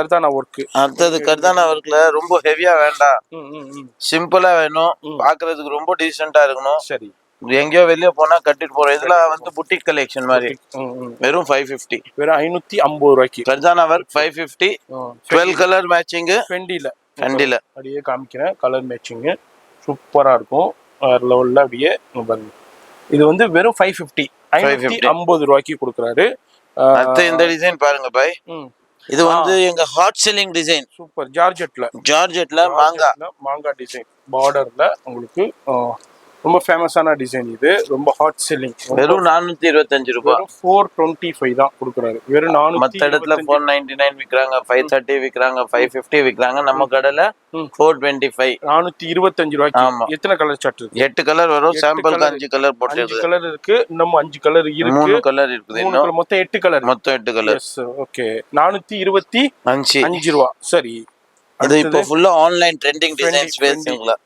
கர்தானா work. அடுத்தது கர்தானா ஒர்க்ல ரொம்ப ஹெவியா வேண்டாம், சிம்பிளா வேணும், பாக்குறதுக்கு ரொம்ப டீசெண்டா இருக்கணும். சரி. எங்கேயோ வெளியே போனா கட்டிட்டு போறோம். இதுல வந்து புட்டிக் கலெக்ஷன் மாதிரி வெறும் 550. வெறும் 550 ரூபாய்க்கு கர்தானா ஒர்க் 550. 12 colour matching. ஃபெண்டில அப்படியே காமிக்கிறேன். கலர் மேட்சிங் சூப்பரா இருக்கும். லெவல்ல அப்படியே பாருங்க. இது வந்து வெறும் 550 ரூபாய்க்கு கொடுக்குறாரு. அடுத்து இந்த டிசைன் பாருங்க பாய். இது வந்து எங்க ஹாட் செல்லிங் டிசைன். சூப்பர். ஜார்ஜெட்ல மாங்கா டிசைன் பார்டர்ல உங்களுக்கு ரொம்ப ஃபேமஸான டிசைன். இது ரொம்ப ஹாட் செல்லிங். வெறும் 425 ரூபாய். 425 தான் கொடுக்குறாரு. வெறும் 400. மத்த இடத்துல 499 விக்கிறாங்க, 530 விக்கிறாங்க, 550 விக்கிறாங்க. நம்ம கடையில 425. 425 ரூபாய்க்கு. எத்தனை கலர் சார்ட் இருக்கு? 8 கலர் வரும். சாம்பிளுக்கு 5 கலர் போட்டுருக்கு. 5 கலர் இருக்கு. இன்னும் 5 கலர் இருக்கு. 3 கலர் இருக்குது. இன்னும் மொத்தம் 8 கலர். மொத்தம் 8 கலர். எஸ். ஓகே. 425 ரூபாய். சரி. இது இப்போ ஃபுல்லா ஆன்லைன் ட்ரெண்டிங் டிசைன்ஸ் பேசுங்களா?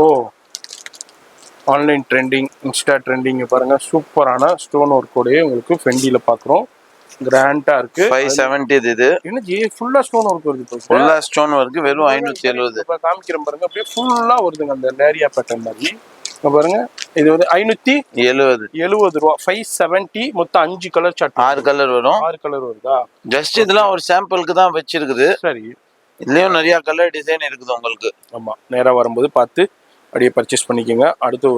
ஓ, ஆன்லைன் ட்ரெண்டிங், இன்ஸ்டா ட்ரெண்டிங் பாருங்க. சூப்பரான ஸ்டோன் ஒர்க்கோடயே உங்களுக்கு ஃபெண்டில பாக்குறோம். கிராண்டா இருக்கு. 570 இது. என்ன ஜி ஃபுல்லா ஸ்டோன் ஒர்க் வருது. ஃபுல்லா ஸ்டோன் ஒர்க் வெறும் 570. இப்ப காமிக்கிறேன் பாருங்க. அப்படியே ஃபுல்லா வருதுங்க அந்த லேரியா பேட்டர்ன் மாதிரி. இங்க பாருங்க. இது வந்து 570 ரூபாய். 570. மொத்தம் 5 கலர் சார்ட். 6 கலர் வரும். 6 கலர் வருதா? ஜஸ்ட் இதெல்லாம் ஒரு சாம்பிளுக்கு தான் வச்சிருக்குது. சரி. இதுலயும் நிறைய கலர் டிசைன் இருக்குது உங்களுக்கு. ஆமா, நேரா வரும்போது பார்த்து அப்படியே பர்ச்சேஸ் பண்ணிக்கோங்க. அடுத்து ஒரு